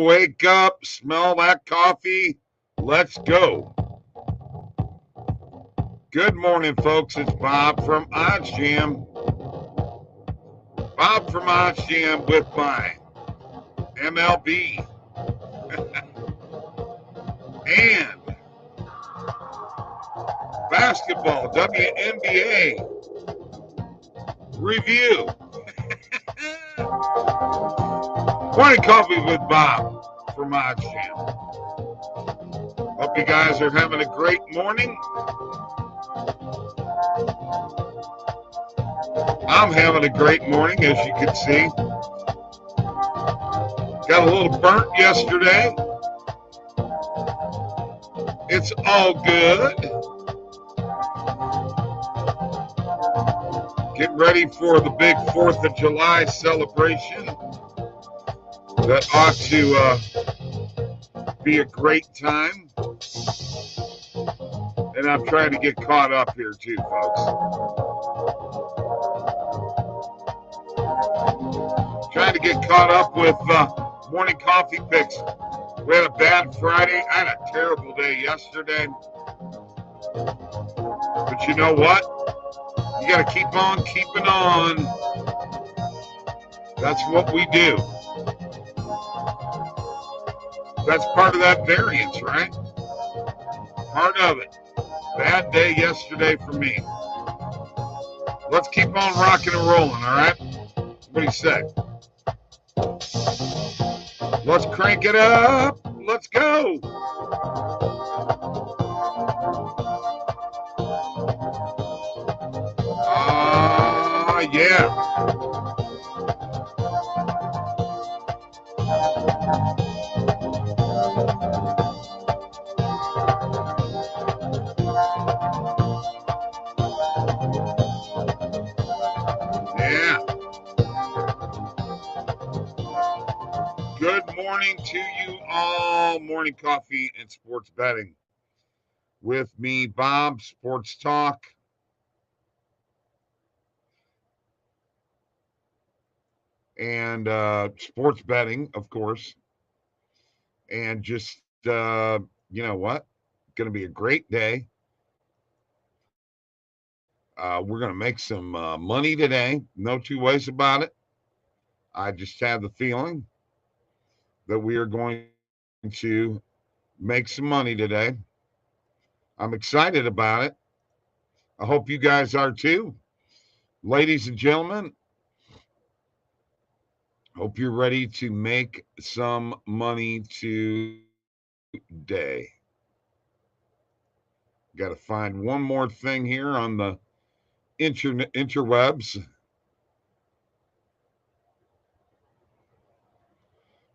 wake up, smell that coffee. Let's go. Good morning, folks. It's Bob from OddsJam. Bob from OddsJam with my MLB and basketball WNBA review. Morning coffee with Bob from OddsJam. Hope you guys are having a great morning. I'm having a great morning, as you can see. Got a little burnt yesterday. It's all good. Getting ready for the big 4th of July celebration. That ought to be a great time. And I'm trying to get caught up here too, folks. Trying to get caught up with morning coffee picks. We had a bad Friday. I had a terrible day yesterday. But you know what? You got to keep on keeping on. That's what we do. That's part of that variance, right? Part of it. Bad day yesterday for me. Let's keep on rocking and rolling, all right? What do you say? Let's crank it up. Let's go. Yeah. Good morning to you all. Morning coffee and sports betting. With me, Bob, Sports Talk. And sports betting, of course. And just, you know what? Going to be a great day. We're going to make some money today. No two ways about it. I just have the feeling that we are going to make some money today. I'm excited about it. I hope you guys are too. Ladies and gentlemen, hope you're ready to make some money today. Got to find one more thing here on the interwebs.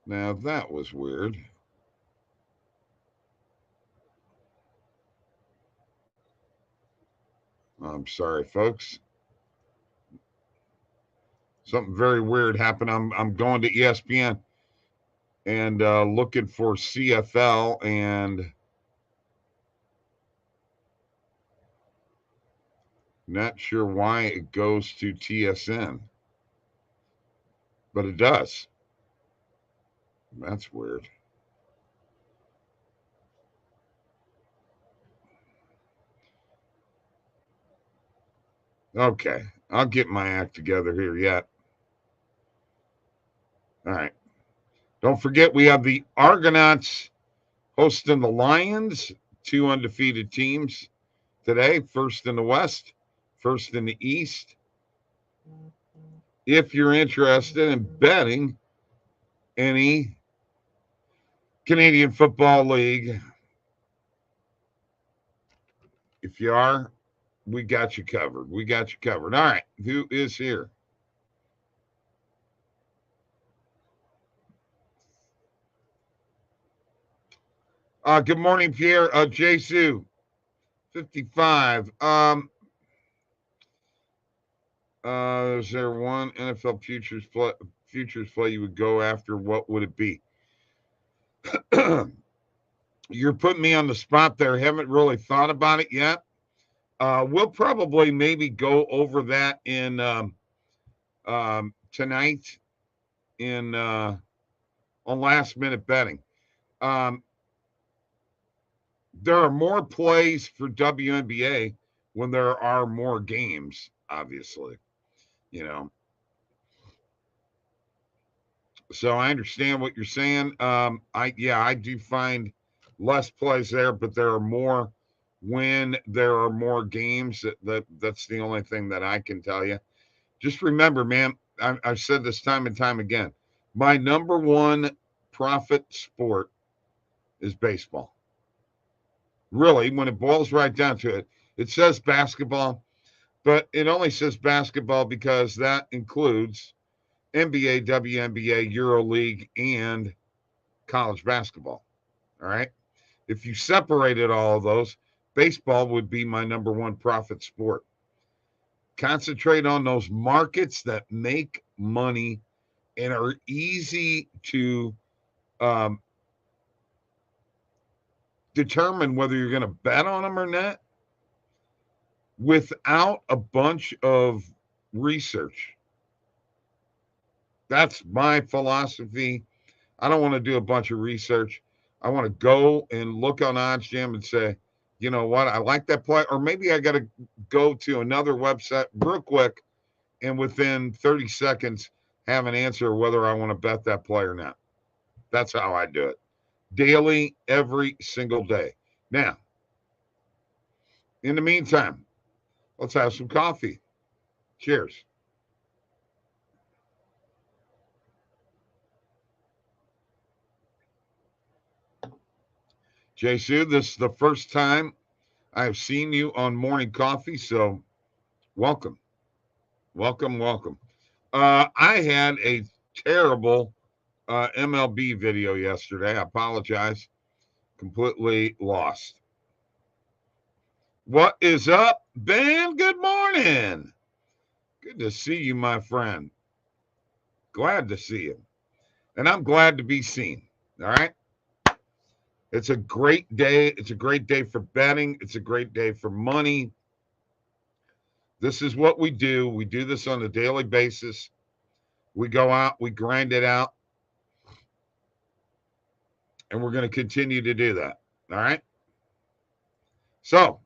Now that was weird. I'm sorry, folks. Something very weird happened. I'm going to ESPN and looking for CFL, and not sure why it goes to TSN, but it does. That's weird. Okay, I'll get my act together here yet. All right. Don't forget, we have the Argonauts hosting the Lions, 2 undefeated teams today, first in the West, first in the East. If you're interested in betting any Canadian Football League, if you are, we got you covered. We got you covered. All right, who is here? Good morning, Pierre. Jesu, 55. Is there one NFL futures play you would go after? What would it be? You're putting me on the spot there. Haven't really thought about it yet. We'll probably maybe go over that in tonight in on last-minute betting. There are more plays for WNBA when there are more games, obviously, you know. So I understand what you're saying. I do find less plays there, but there are more when there are more games. That's the only thing that I can tell you. Just remember, man, I've said this time and time again. My number one profit sport is baseball. Really, when it boils right down to it, it says basketball, but it only says basketball because that includes NBA, WNBA, EuroLeague, and college basketball. All right. If you separated all of those, baseball would be my number one profit sport. Concentrate on those markets that make money and are easy to determine whether you're going to bet on them or not without a bunch of research. That's my philosophy. I don't want to do a bunch of research. I want to go and look on OddsJam and say, you know what, I like that play. Or maybe I got to go to another website real quick and within 30 seconds have an answer whether I want to bet that play or not. That's how I do it. Daily, every single day. Now, in the meantime, let's have some coffee. Cheers. Jesu, this is the first time I've seen you on Morning Coffee, so welcome. Welcome, welcome. I had a terrible MLB video yesterday. I apologize. Completely lost. What is up, Ben? Good morning. Good to see you, my friend. Glad to see you. And I'm glad to be seen. All right. It's a great day. It's a great day for betting. It's a great day for money. This is what we do. We do this on a daily basis. We go out, we grind it out, and we're going to continue to do that. All right. So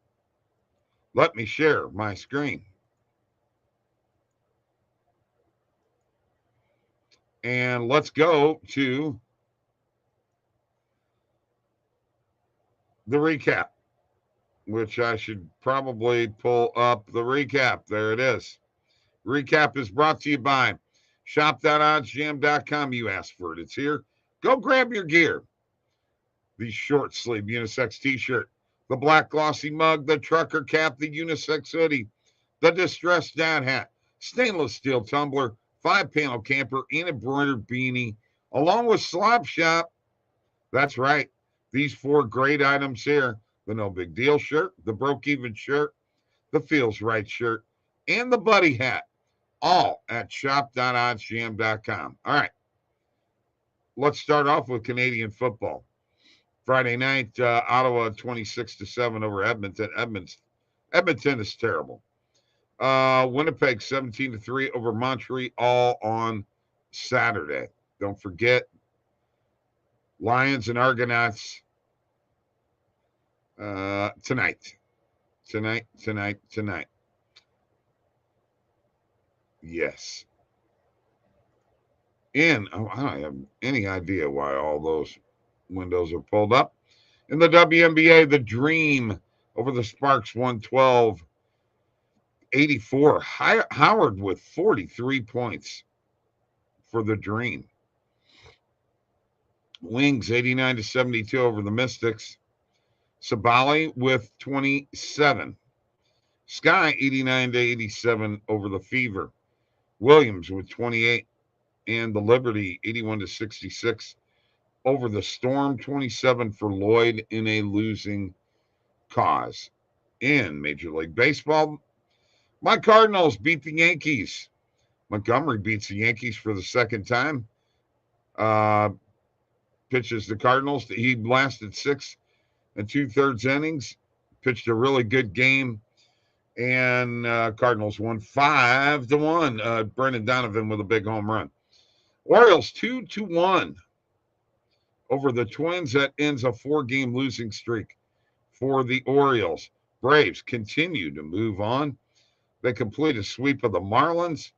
let me share my screen. And let's go to the recap, which I should probably pull up the recap. There it is. Recap is brought to you by shop.oddsjam.com. You asked for it. It's here. Go grab your gear. The short sleeve unisex t-shirt, the black glossy mug, the trucker cap, the unisex hoodie, the distressed dad hat, stainless steel tumbler, 5-panel camper, and embroidered beanie, along with Slop Shop. That's right. These 4 great items here: the No Big Deal shirt, the Broke Even shirt, the Feels Right shirt, and the Buddy hat, all at shop.oddsjam.com. All right. Let's start off with Canadian football. Friday night, Ottawa 26-7 over Edmonton. Edmonton is terrible. Winnipeg 17-3 over Montreal on Saturday. Don't forget, Lions and Argonauts tonight. Yes. I don't have any idea why all those windows are pulled up. In the WNBA, the Dream over the Sparks 112-84. Howard with 43 points for the Dream. Wings 89-72 over the Mystics. Sabali with 27. Sky 89-87 over the Fever. Williams with 28. And the Liberty 81-66 over the Storm. 27 for Lloyd in a losing cause. In Major League Baseball, my Cardinals beat the Yankees. Montgomery beats the Yankees for the second time. Pitches the Cardinals. He lasted 6 2/3 innings. Pitched a really good game. And Cardinals won 5-1. Brendan Donovan with a big home run. Orioles 2-1 over the Twins. That ends a 4-game losing streak for the Orioles. Braves continue to move on. They complete a sweep of the Marlins.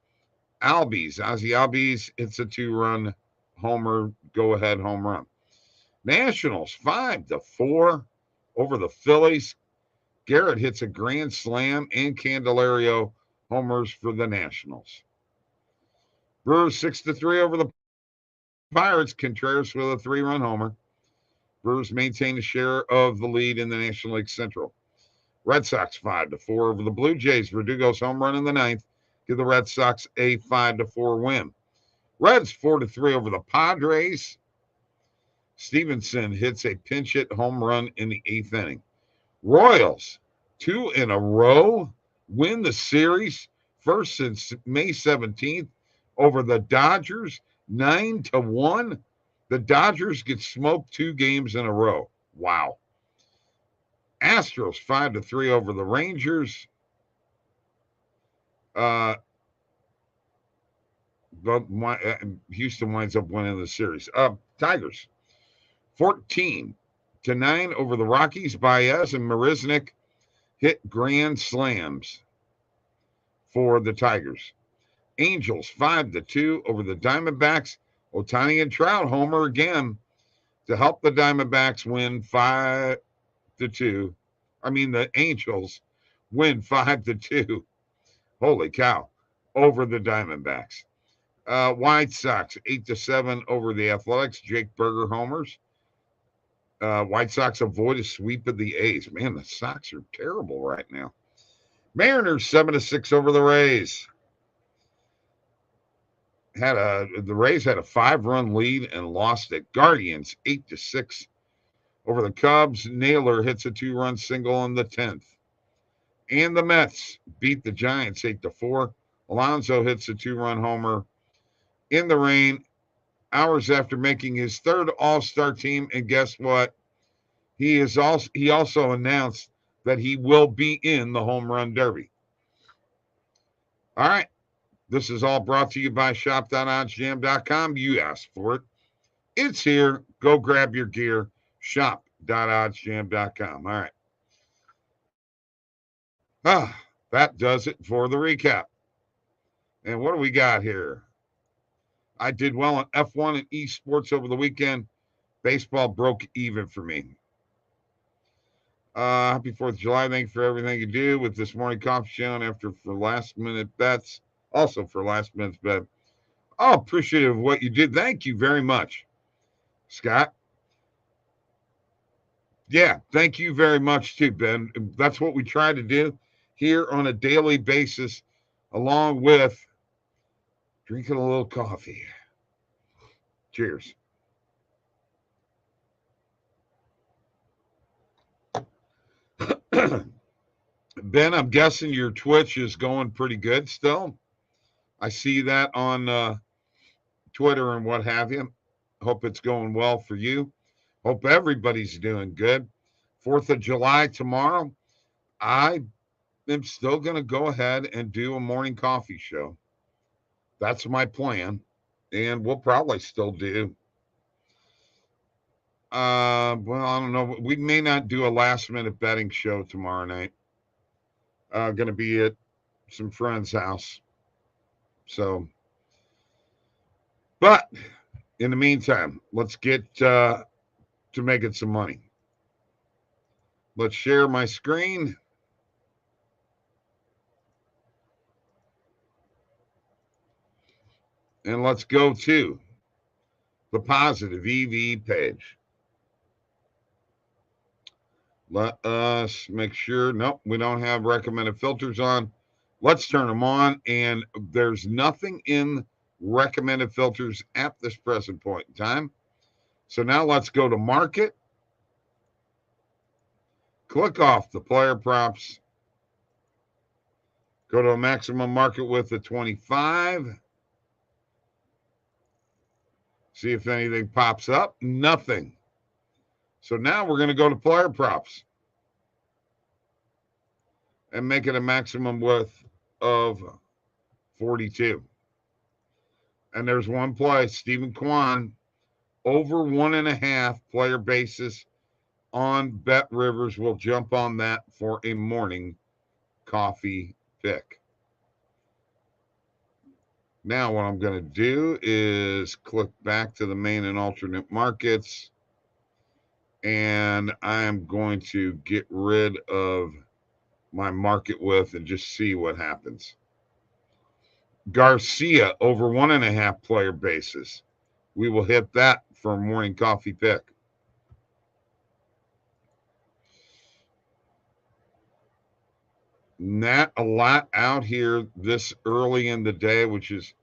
Ozzie Albies hits a 2-run homer, go-ahead home run. Nationals 5-4 over the Phillies. Garrett hits a grand slam and Candelario homers for the Nationals. Brewers 6-3 over the Pirates. Contreras with a 3-run homer. Brewers maintain a share of the lead in the National League Central. Red Sox 5-4 over the Blue Jays. Verdugo's home run in the ninth give the Red Sox a 5-4 win. Reds 4-3 over the Padres. Stevenson hits a pinch hit home run in the 8th inning. Royals 2 in a row win the series, first since May 17th over the Dodgers, 9-1. The Dodgers get smoked 2 games in a row. Wow. Astros 5-3 over the Rangers. But Houston winds up winning the series. Tigers 14-9 over the Rockies. Baez and Marisnik hit grand slams for the Tigers. Angels 5-2 over the Diamondbacks. Ohtani and Trout homer again to help the Diamondbacks win 5-2. The Angels win 5-2. Holy cow, over the Diamondbacks. White Sox 8-7 over the Athletics. Jake Berger homers. White Sox avoid a sweep of the A's. Man, the Sox are terrible right now. Mariners 7-6 over the Rays. The Rays had a 5-run lead and lost it. Guardians 8-6 over the Cubs. Naylor hits a 2-run single in the 10th. And the Mets beat the Giants 8-4. Alonso hits a 2-run homer in the rain, hours after making his 3rd All-Star team. And guess what? He also announced that he will be in the Home Run Derby. All right. This is all brought to you by shop.oddsjam.com. You asked for it. It's here. Go grab your gear. Shop.oddsjam.com. All right. That does it for the recap. And what do we got here? I did well on F1 and esports over the weekend. Baseball broke even for me. Happy 4th of July. Thank you for everything you do with this morning coffee show and for last-minute bets. Also for last-minute bet. Oh, appreciative of what you did. Thank you very much, Scott. Yeah, thank you very much too, Ben. That's what we try to do here on a daily basis, along with drinking a little coffee. Cheers. Ben, I'm guessing your Twitch is going pretty good still. I see that on Twitter and what have you. Hope it's going well for you. Hope everybody's doing good. 4th of July tomorrow. I am still going to go ahead and do a morning coffee show. That's my plan. And we'll probably still do. I don't know. We may not do a last-minute betting show tomorrow night. Going to be at some friend's house. So, but in the meantime, let's get to making some money. Let's share my screen. And let's go to the positive EV page. Let us make sure. Nope, we don't have recommended filters on. Let's turn them on. And there's nothing in recommended filters at this present point in time. So now let's go to market. Click off the player props. Go to a maximum market width of 25. See if anything pops up. Nothing. So now we're going to go to player props and make it a maximum width of 42. And there's one play, Stephen Kwan, over 1.5 player basis on Bet Rivers. We'll jump on that for a morning coffee pick. Now what I'm going to do is click back to the main and alternate markets, and I am going to get rid of my market width and just see what happens. Garcia over 1.5 player basis. We will hit that for a morning coffee pick. Not a lot out here this early in the day, which is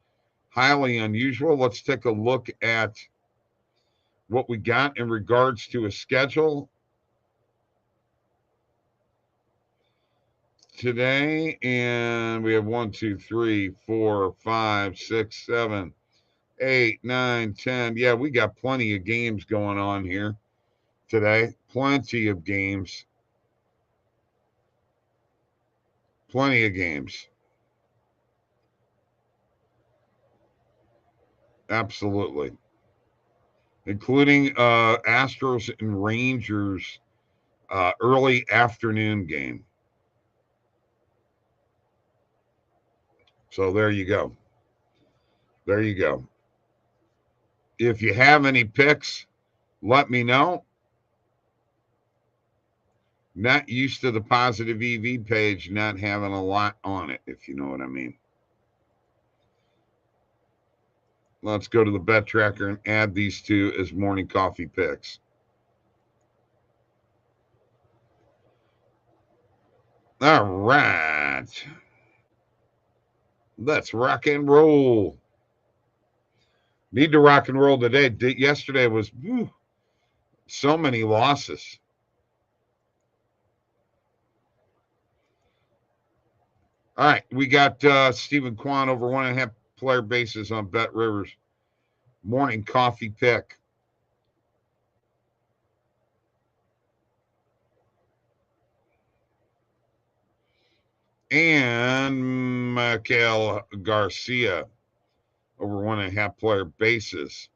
highly unusual. Let's take a look at what we got in regards to a schedule today. And we have 1, 2, 3, 4, 5, 6, 7, 8, 9, 10. Yeah, we got plenty of games going on here today. Plenty of games. Plenty of games. Absolutely. Including Astros and Rangers early afternoon game. So there you go. There you go. If you have any picks, let me know. Not used to the positive EV page not having a lot on it, if you know what I mean. Let's go to the bet tracker and add these two as morning coffee picks. All right. Let's rock and roll. Need to rock and roll today. Yesterday was so many losses. All right, we got Stephen Kwan over 1.5 player bases on Bet Rivers. Morning coffee pick. And Miguel Garcia over 1.5 player bases.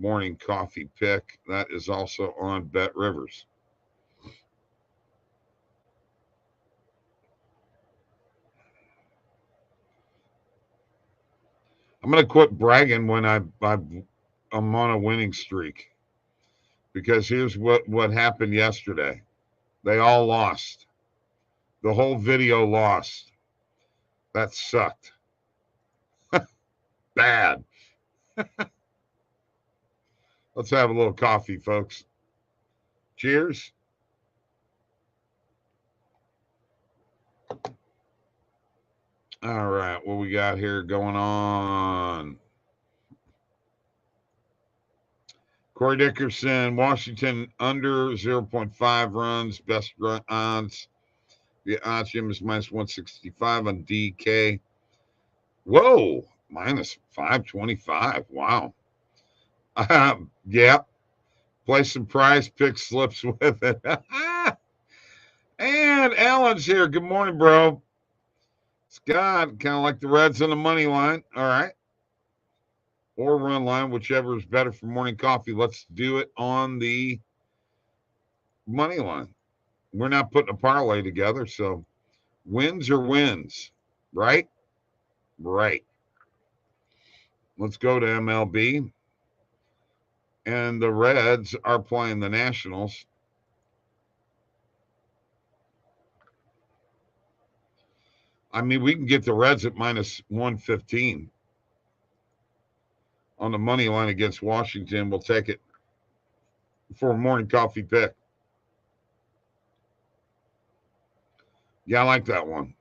Morning coffee pick. That is also on Bet Rivers. I'm going to quit bragging when I'm on a winning streak, because here's what happened yesterday. They all lost. The whole video lost. That sucked. Bad. Let's have a little coffee, folks. Cheers. All right, what we got here going on? Corey Dickerson, Washington under 0.5 runs, best run odds. The OddsJam is minus 165 on DK. Whoa, minus 525. Wow. Yeah. Play some prize pick slips with it. And Alan's here. Good morning, bro. Scott, kind of like the Reds on the money line. All right. Or run line, whichever is better for morning coffee. Let's do it on the money line. We're not putting a parlay together, so wins are wins, right? Right. Let's go to MLB. And the Reds are playing the Nationals. I mean, we can get the Reds at minus 115 on the money line against Washington. We'll take it for a morning coffee pick. Yeah, I like that one.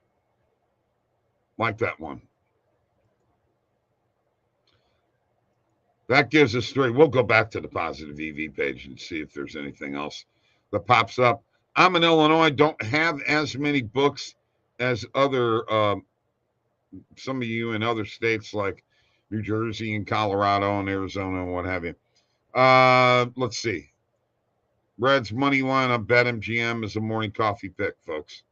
Like that one. That gives us 3. We'll go back to the positive EV page and see if there's anything else that pops up. I'm in Illinois. Don't have as many books as other some of you in other states like New Jersey and Colorado and Arizona and what have you. Let's see. Reds money line on BetMGM is a morning coffee pick, folks.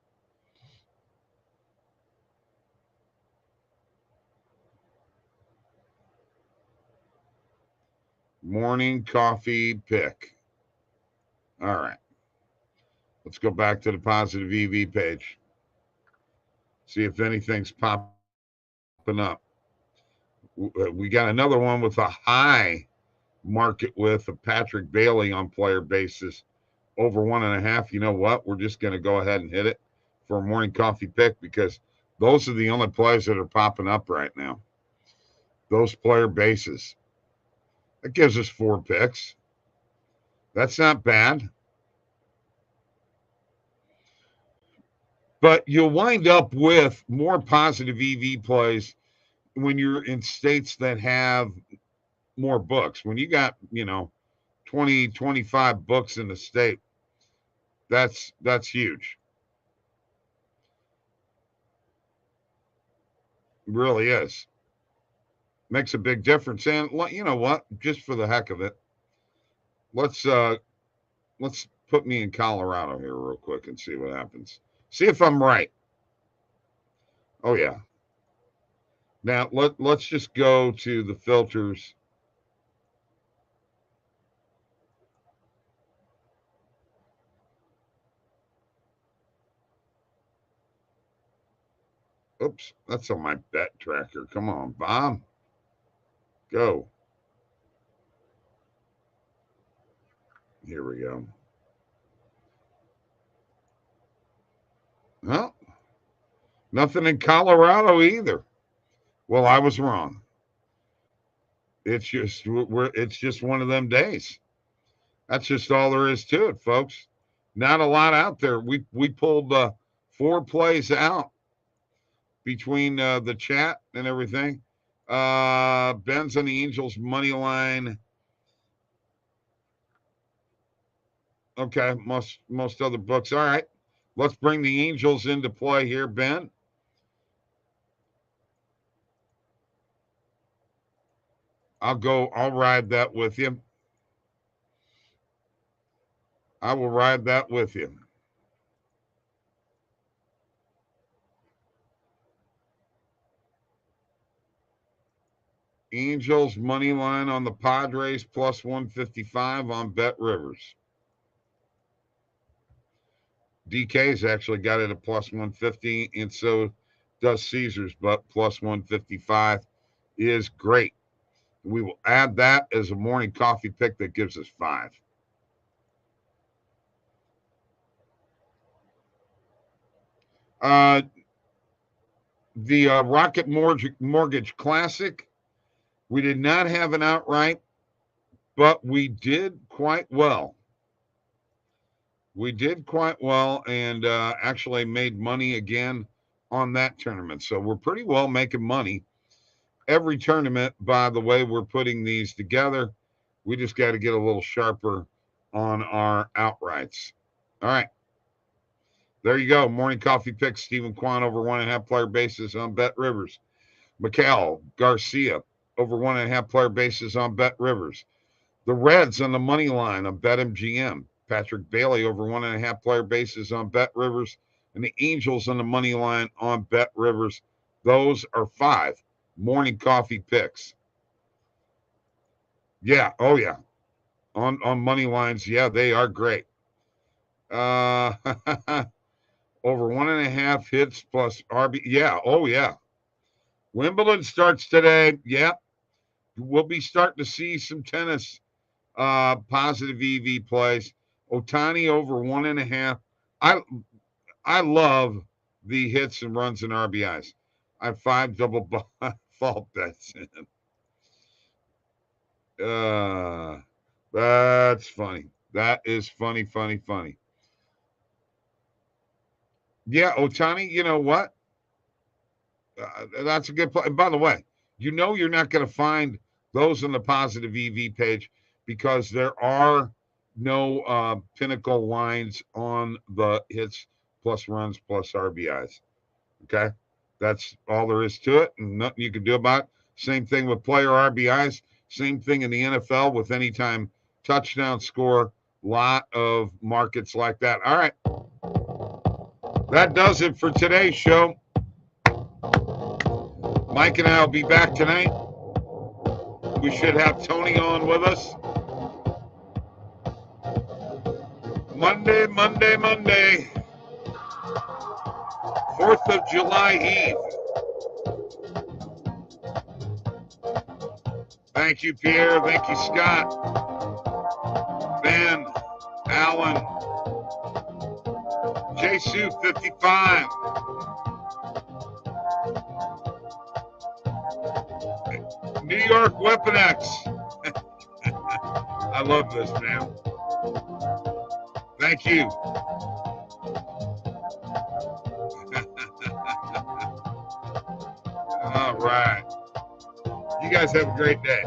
Morning coffee pick. All right. Let's go back to the positive EV page. See if anything's popping up. We got another one with a high market width of Patrick Bailey on player basis over 1.5. You know what? We're just going to go ahead and hit it for a morning coffee pick because those are the only plays that are popping up right now. Those player bases. That gives us 4 picks. That's not bad. But you'll wind up with more positive EV plays when you're in states that have more books. When you got, 20, 25 books in the state, that's huge. It really is. Makes a big difference. And you know what? Just for the heck of it, let's put me in Colorado here real quick and see what happens. See if I'm right. Oh yeah. Now let's just go to the filters. Oops, that's on my bet tracker. Come on, Bob. Go. Here we go. Well, nothing in Colorado either. Well, I was wrong. It's just one of them days. That's just all there is to it, folks. Not a lot out there. We pulled 4 plays out between the chat and everything. Ben's on the Angels money line. Okay, most other books. All right, let's bring the Angels into play here, Ben. I'll ride that with you. I will ride that with you. Angels money line on the Padres plus 155 on Bet Rivers. DK's actually got it at plus 150, and so does Caesars, but plus 155 is great. We will add that as a morning coffee pick that gives us 5. The Rocket Mortgage Classic, we did not have an outright, but we did quite well. We did quite well and actually made money again on that tournament. So we're pretty well making money every tournament by the way we're putting these together. We just got to get a little sharper on our outrights. All right. There you go. Morning coffee picks. Stephen Kwan over 1.5 player basis on Bet Rivers. Miguel Garcia over 1.5 player basis on Bet Rivers. The Reds on the money line on Bet MGM. Patrick Bailey over 1.5 player basis on Bet Rivers. And the Angels on the money line on Bet Rivers. Those are 5 morning coffee picks. Yeah. Oh, yeah. On money lines. Yeah, they are great. Over 1.5 hits plus RB. Yeah. Oh, yeah. Wimbledon starts today. Yeah. We'll be starting to see some tennis positive EV plays. Ohtani over 1.5. I love the hits and runs and RBIs. I have 5 double fault bets in. That's funny. That is funny. Yeah, Ohtani, you know what? That's a good play. And by the way, you're not going to find those on the positive EV page because there are no pinnacle lines on the hits plus runs plus RBIs. Okay? That's all there is to it, and nothing you can do about it. Same thing with player RBIs. Same thing in the NFL with anytime touchdown score. Lot of markets like that. All right. That does it for today's show. Mike and I will be back tonight. We should have Tony on with us. Monday. 4th of July Eve. Thank you, Pierre. Thank you, Scott. Ben, Alan, Jesu 55. New York Weapon X. I love this, man. Thank you. All right. You guys have a great day.